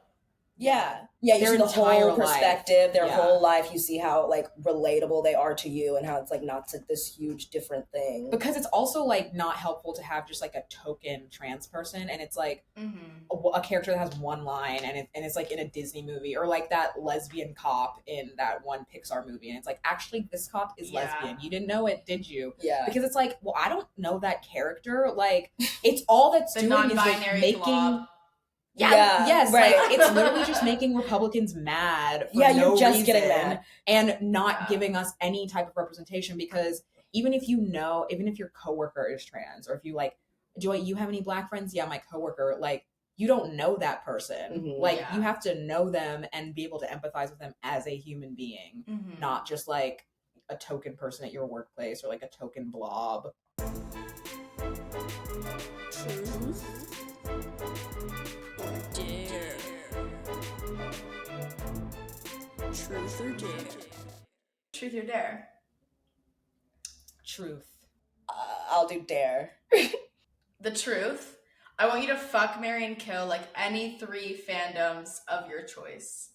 Yeah, you see the whole perspective, their whole life. You see how like relatable they are to you, and how it's like not this huge different thing. Because it's also like not helpful to have just like a token trans person, and it's like a character that has one line, and it's like in a Disney movie, or like that lesbian cop in that one Pixar movie, and it's like, actually this cop is lesbian. You didn't know it, did you? Yeah. Because it's like, well, I don't know that character. Like, it's all that's doing is like making. Yes, right. Like, it's literally just making Republicans mad for no reason, getting mad and not giving us any type of representation. Because even if your coworker is trans, or if you like, do you have any Black friends? Yeah, my coworker. Like, you don't know that person. Mm-hmm. Like, you have to know them and be able to empathize with them as a human being, not just like a token person at your workplace or like a token blob. Truth. Dare. Truth or dare? Truth or dare? Truth. I'll do dare. The truth. I want you to fuck, marry, and kill like any 3 fandoms of your choice.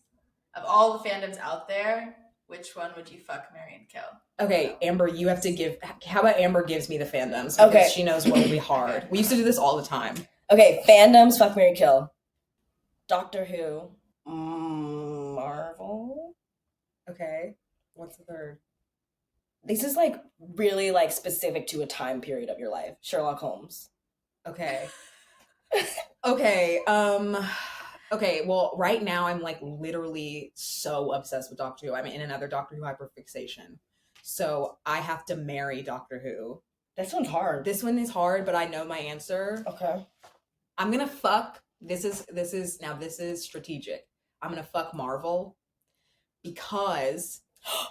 Of all the fandoms out there, which one would you fuck, marry, and kill? Okay, Amber, you have to give. How about Amber gives me the fandoms? Because she knows what will be hard. We used to do this all the time. Okay, fandoms, fuck, marry, kill. Doctor Who. Marvel. Okay. What's the third? This is like really like specific to a time period of your life. Sherlock Holmes. Okay. Okay. Okay. Well, right now I'm like literally so obsessed with Doctor Who. I'm in another Doctor Who hyperfixation. So I have to marry Doctor Who. This one's hard. This one is hard, but I know my answer. Okay. I'm gonna fuck. This is strategic. I'm gonna fuck Marvel because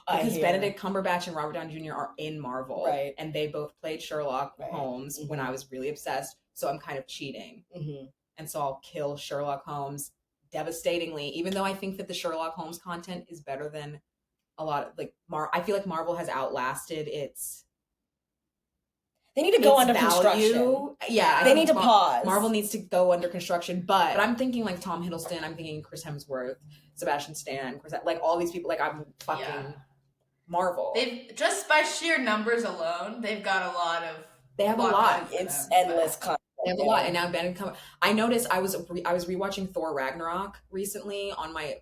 Benedict Cumberbatch and Robert Downey Jr. are in Marvel, right? And they both played Sherlock Holmes when I was really obsessed. So I'm kind of cheating, and so I'll kill Sherlock Holmes devastatingly. Even though I think that the Sherlock Holmes content is better than a lot of like I feel like Marvel has outlasted its. They need to go under value. Construction. Yeah, they need to pause. Marvel needs to go under construction, but I'm thinking like Tom Hiddleston. I'm thinking Chris Hemsworth, Sebastian Stan, like all these people. Like I'm fucking Marvel. They've just by sheer numbers alone, they've got a lot of. They have a lot. It's endless content. They have a lot, and now I noticed I was rewatching Thor Ragnarok recently on my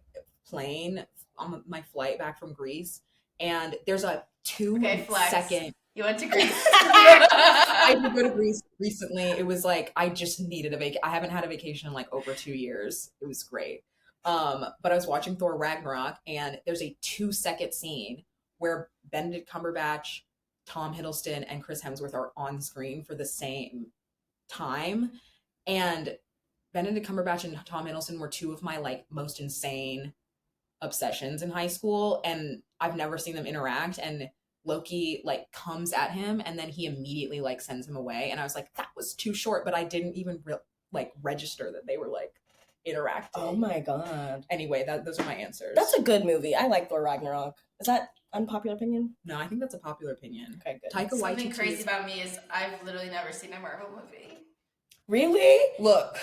plane on my flight back from Greece, and there's a 2-second. You went to Greece. I did go to Greece recently. It was like I just needed a vacation. I haven't had a vacation in like over 2 years. It was great. But I was watching Thor Ragnarok, and there's a 2-second scene where Benedict Cumberbatch, Tom Hiddleston, and Chris Hemsworth are on screen for the same time. And Benedict Cumberbatch and Tom Hiddleston were two of my like most insane obsessions in high school, and I've never seen them interact. And Loki like comes at him, and then he immediately like sends him away, and I was like, that was too short, but I didn't even register that they were like interacting. Oh my god. Anyway, those are my answers. That's a good movie. I like Thor Ragnarok. Is that unpopular opinion? No, I think that's a popular opinion. Okay, good. Taika Waititi. Something crazy about me is I've literally never seen a Marvel movie. Really? Look,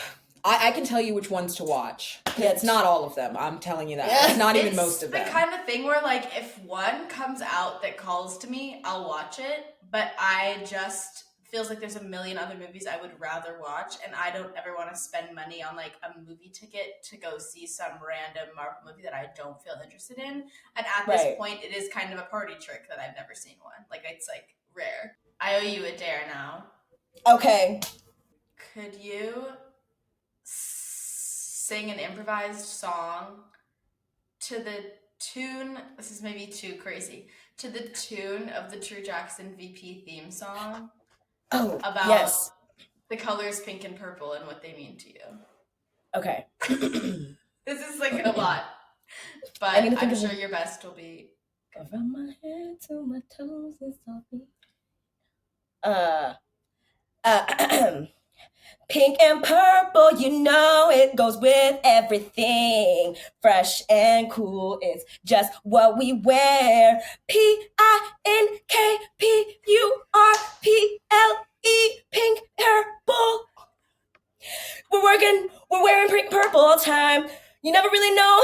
I can tell you which ones to watch. Yeah, it's not all of them. I'm telling you that. Yeah. It's not even most of them. It's the kind of thing where, like, if one comes out that calls to me, I'll watch it. But I just feels like there's a million other movies I would rather watch, and I don't ever want to spend money on like a movie ticket to go see some random Marvel movie that I don't feel interested in. And at this point, it is kind of a party trick that I've never seen one. Like, it's like rare. I owe you a dare now. Okay. Could you sing an improvised song to the tune, this is maybe too crazy, to the tune of the True Jackson VP theme song? Oh, about yes. The colors pink and purple and what they mean to you. Okay. This is like a lot, but I'm sure your best will be. From my head to my toes is all pink and purple, you know it goes with everything. Fresh and cool is just what we wear. PINKPURPLE, pink purple. We're wearing pink purple all the time. You never really know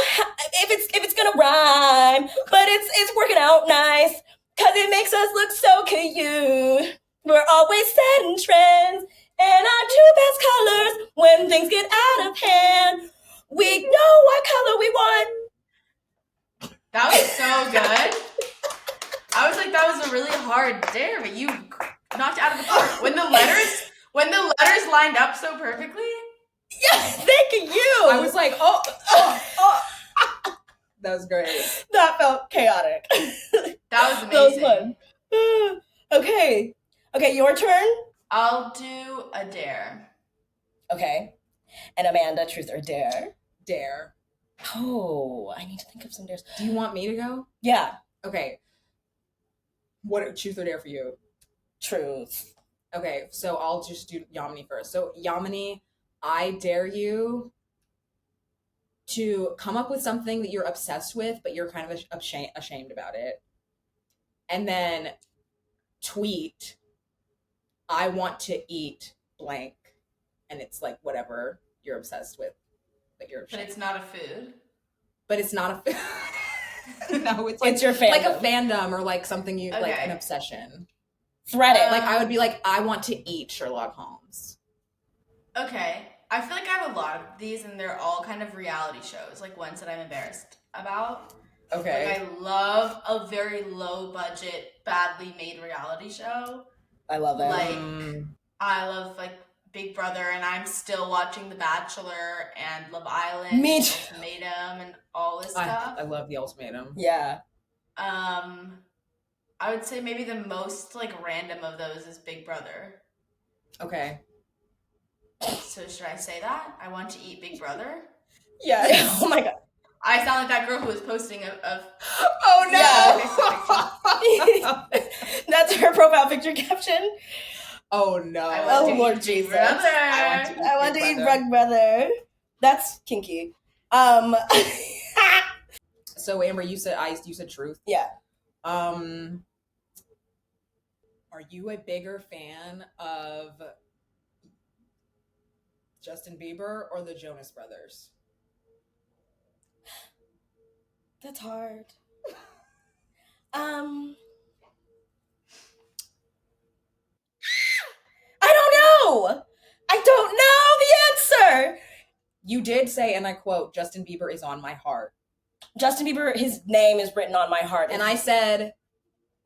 if it's gonna rhyme, but it's working out nice, cause it makes us look so cute. We're always setting trends, and our two best colors when things get out of hand. We know what color we want. That was so good. I was like, that was a really hard dare, but you knocked it out of the park. When the letters lined up so perfectly. Yes, thank you. I was like, oh. That was great. That felt chaotic. That was amazing. That was fun. Okay, your turn. I'll do a dare. Okay. And Amanda, truth or dare? Dare. Oh, I need to think of some dares. Do you want me to go? Yeah. Okay. What truth or dare for you? Truth. Okay, so I'll just do Yamini first. So Yamini, I dare you to come up with something that you're obsessed with, but you're kind of ashamed about it. And then tweet, I want to eat blank. And it's like whatever you're obsessed with, but you're ashamed. But it's not a food. But it's not a food. No, it's like, it's your fandom. Like a fandom or like something you, like an obsession. Thread it. Like I would be like, I want to eat Sherlock Holmes. Okay. I feel like I have a lot of these, and they're all kind of reality shows, like ones that I'm embarrassed about. Okay. Like, I love a very low budget, badly made reality show. I love it. Like, I love like Big Brother, and I'm still watching The Bachelor and Love Island, Me and too. Ultimatum, and all this stuff. I love the Ultimatum. Yeah. I would say maybe the most like random of those is Big Brother. Okay. So should I say that? I want to eat Big Brother? Yeah. Oh my god. I sound like that girl who was posting of Oh no! That's her profile picture caption. Oh no! Oh Lord Jesus! I want to eat Big Brother. That's kinky. So Amber, you said truth. Yeah. Are you a bigger fan of Justin Bieber or the Jonas Brothers? That's hard. I don't know the answer. You did say, and I quote, Justin Bieber is on my heart. Justin Bieber, his name is written on my heart. And I said,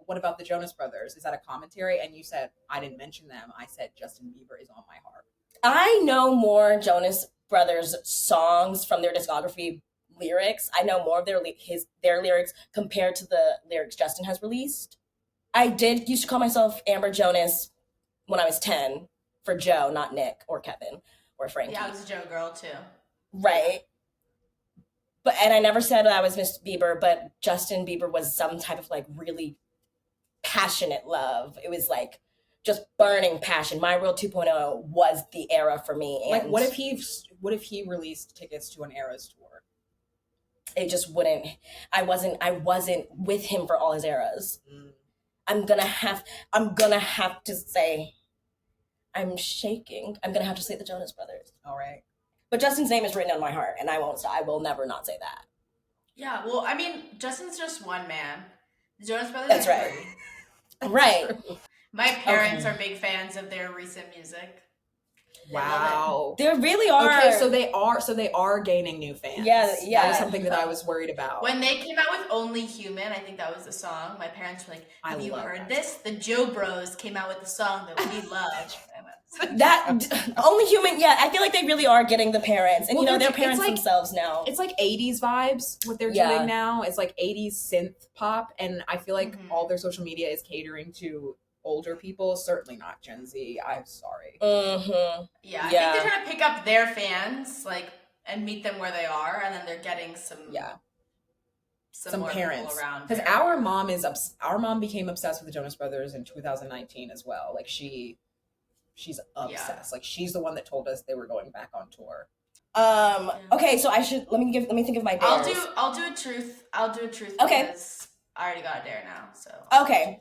what about the Jonas Brothers? Is that a commentary? And you said, I didn't mention them. I said, Justin Bieber is on my heart. I know more Jonas Brothers songs from their discography lyrics. I know more of their lyrics compared to the lyrics Justin has released. I did used to call myself Amber Jonas when I was 10 for Joe, not Nick or Kevin or Frankie. Yeah, I was a Joe girl too. Right. And I never said I was Miss Bieber, but Justin Bieber was some type of like really passionate love. It was like just burning passion. My World 2.0 was the era for me. And like, what if he released tickets to an Eras tour? It just wouldn't. I wasn't with him for all his eras. I'm gonna have to say, I'm shaking. I'm gonna have to say the Jonas Brothers. All right. But Justin's name is written on my heart, and I will never not say that. Yeah, well, I mean, Justin's just one man. The Jonas Brothers. That's right. Right. My parents are big fans of their recent music. Wow. They really are. Okay, so they are gaining new fans. Yeah. That was something that I was worried about. When they came out with Only Human, I think that was the song, my parents were like, have you heard this? The Joe Bros came out with the song that we love. That Only Human, yeah, I feel like they really are getting the parents. And they're parents themselves now. It's like 80s vibes, what they're doing now. It's like 80s synth pop, and I feel like all their social media is catering to older people, certainly not Gen Z. I'm sorry. Mm-hmm. Yeah, I think they're trying to pick up their fans, like, and meet them where they are, and then they're getting some more parents around. Because our mom became obsessed with the Jonas Brothers in 2019 as well. Like she's obsessed. Like she's the one that told us they were going back on tour. Okay, so let me think of my dares. I'll do a truth. Okay. Because I already got a dare now, so. Okay.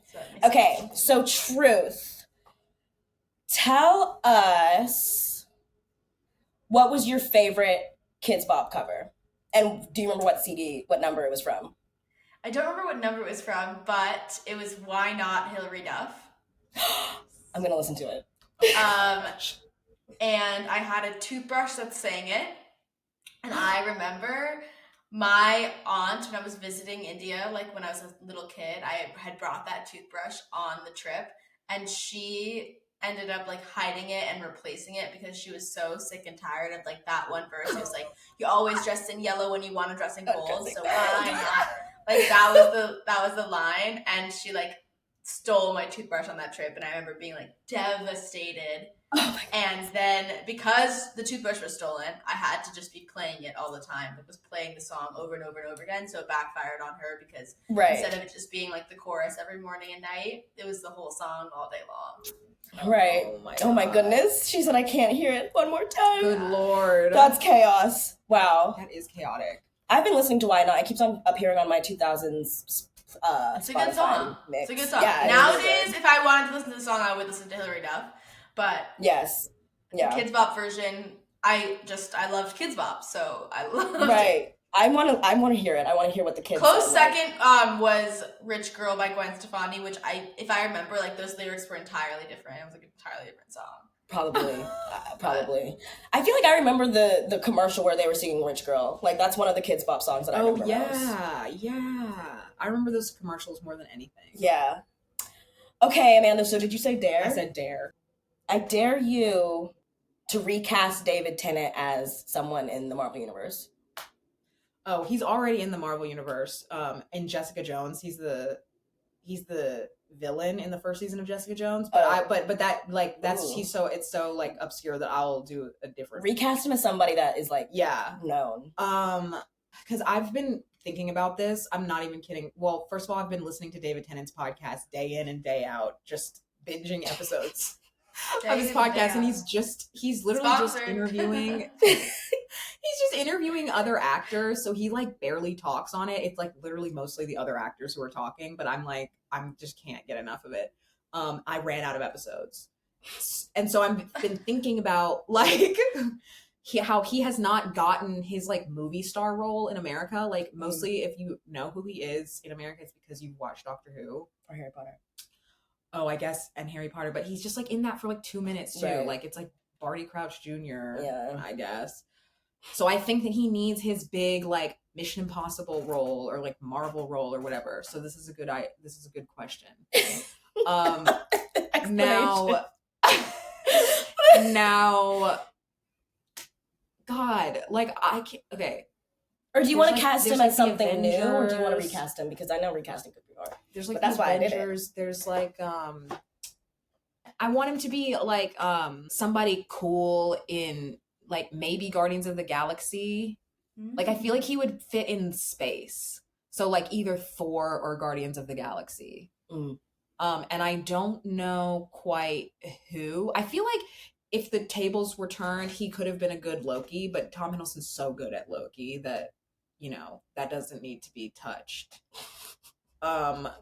So truth. Tell us, what was your favorite Kids Bop cover? And do you remember what number it was from? I don't remember what number it was from, but it was Why Not Hilary Duff. I'm going to listen to it. And I had a toothbrush that sang it. And I remember my aunt, when I was visiting India, like when I was a little kid, I had brought that toothbrush on the trip, and she ended up like hiding it and replacing it because she was so sick and tired of like that one verse. It was like, you always dress in yellow when you want to dress in gold, so why not? Like that was the line, and she like stole my toothbrush on that trip, and I remember being like devastated. And then because the toothbrush was stolen, I had to just be playing it all the time. It was playing the song over and over and over again, so it backfired on her because instead of it just being like the chorus every morning and night, it was the whole song all day long. Right. Oh my goodness. She said I can't hear it one more time. Good Lord. That's chaos. Wow. That is chaotic. I've been listening to Why Not. It keeps on appearing on my 2000s it's a good song. Mix. It's a good song. Yeah, nowadays, if I wanted to listen to the song, I would listen to Hilary Duff. But yes. Yeah. The Kids Bop version, I loved Kids Bop, so I loved it. Right. I want to hear it. I want to hear what the kids Close second was Rich Girl by Gwen Stefani, which if I remember, like those lyrics were entirely different. It was like an entirely different song. Probably. I feel like I remember the commercial where they were singing Rich Girl. Like that's one of the Kids Bop songs that I remember. Yeah. I remember those commercials more than anything. Yeah. Okay, Amanda, so did you say dare? I said dare. I dare you to recast David Tennant as someone in the Marvel Universe? Oh, he's already in the Marvel Universe. In Jessica Jones, he's the villain in the first season of Jessica Jones. But but that like that's Ooh. it's so like obscure that I'll do a different recast him as somebody that is like known. Because I've been thinking about this. I'm not even kidding. Well, first of all, I've been listening to David Tennant's podcast day in and day out, just binging episodes of his podcast, and he's literally just interviewing. He's just interviewing other actors, so he like barely talks on it. It's like literally mostly the other actors who are talking, but I'm just can't get enough of it. I ran out of episodes, and so I've been thinking about like how he has not gotten his like movie star role in America. Like mostly, if you know who he is in America, it's because you've watched Doctor Who or Harry Potter. Oh, I guess, and Harry Potter, but he's just like in that for like 2 minutes too. Right. Like it's like Barty Crouch Jr. I guess. So I think that he needs his big like Mission Impossible role or like Marvel role or whatever. So this is a good question. Now, God, like I can't. Okay. Or do you want to cast him as something new, or do you want to recast him? Because I know recasting could be hard. There's like that's why I did it. There's like I want him to be like somebody cool in like maybe Guardians of the Galaxy. Mm-hmm. Like I feel like he would fit in space. So like either Thor or Guardians of the Galaxy. Mm. And I don't know quite who. I feel like if the tables were turned, he could have been a good Loki, but Tom Hiddleston's so good at Loki that, you know, that doesn't need to be touched. But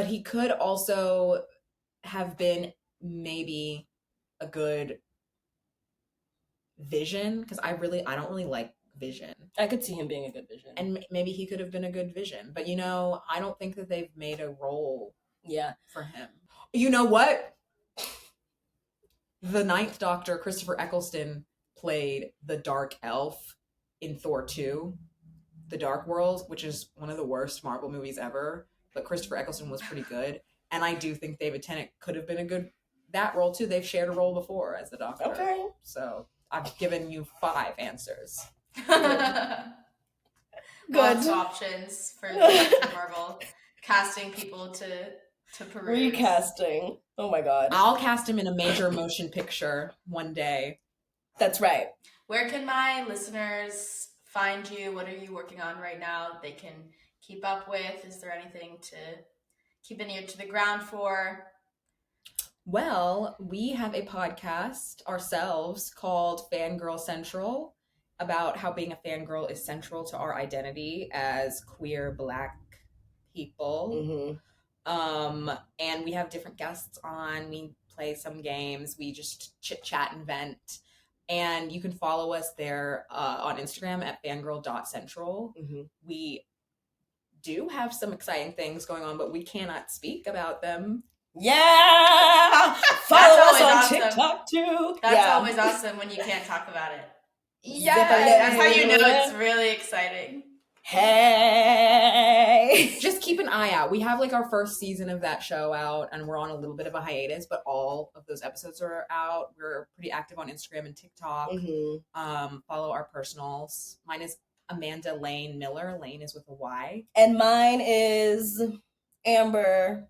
he could also have been maybe a good Vision, because I don't really like Vision. I could see him being a good Vision. And maybe he could have been a good Vision. But, you know, I don't think that they've made a role for him. You know what? The Ninth Doctor, Christopher Eccleston, played the Dark Elf in Thor 2, The Dark World, which is one of the worst Marvel movies ever. But Christopher Eccleston was pretty good. And I do think David Tennant could have been that role too. They've shared a role before as the Doctor. Okay. So I've given you 5 answers. Good options for Marvel. Casting people to peruse. Recasting. Oh my God. I'll cast him in a major motion picture one day. That's right. Where can my listeners find you? What are you working on right now they can keep up with? Is there anything to keep an ear to the ground for? Well, we have a podcast ourselves called Fangirl Central about how being a fangirl is central to our identity as queer Black people. Mm-hmm. And we have different guests on. We play some games. We just chit chat and vent. And you can follow us there on Instagram at fangirl.central. Mm-hmm. We do have some exciting things going on, but we cannot speak about them. Yeah! Follow us on TikTok too. That's always awesome when you can't talk about it. Yeah, that's how you know it's really exciting. Hey! Just keep an eye out. We have like our first season of that show out, and we're on a little bit of a hiatus, but all of those episodes are out. We're pretty active on Instagram and TikTok. Mm-hmm. Follow our personals. Mine is Amanda Lane Miller. Lane is with a Y. And mine is Amber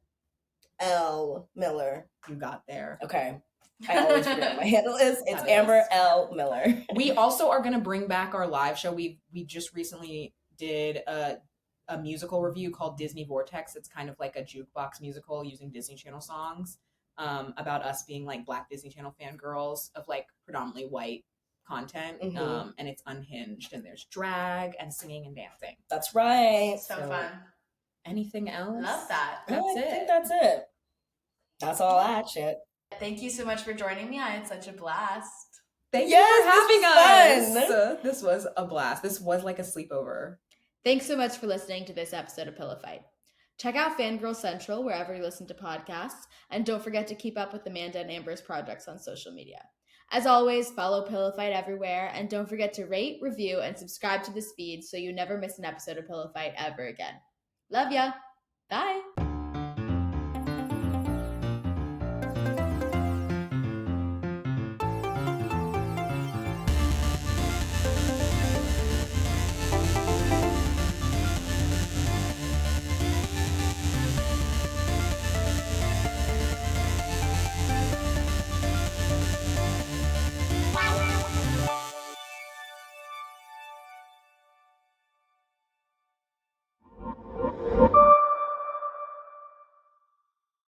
L. Miller. You got there. Okay. I always forget what my handle is. It's Amber L. Miller. We also are going to bring back our live show. We just recently did a musical review called Disney Vortex. It's kind of like a jukebox musical using Disney Channel songs about us being like Black Disney Channel fangirls of like predominantly white content. Mm-hmm. And it's unhinged, and there's drag and singing and dancing. That's right. So fun. Anything else? Love that. I think that's it. That's all that shit. Thank you so much for joining me. I had such a blast. Thank you for having us. This was a blast. This was like a sleepover. Thanks so much for listening to this episode of Pillow Fight. Check out Fangirl Central wherever you listen to podcasts, and don't forget to keep up with Amanda and Amber's projects on social media. As always, follow Pillow Fight everywhere, and don't forget to rate, review, and subscribe to this feed so you never miss an episode of Pillow Fight ever again. Love ya. Bye.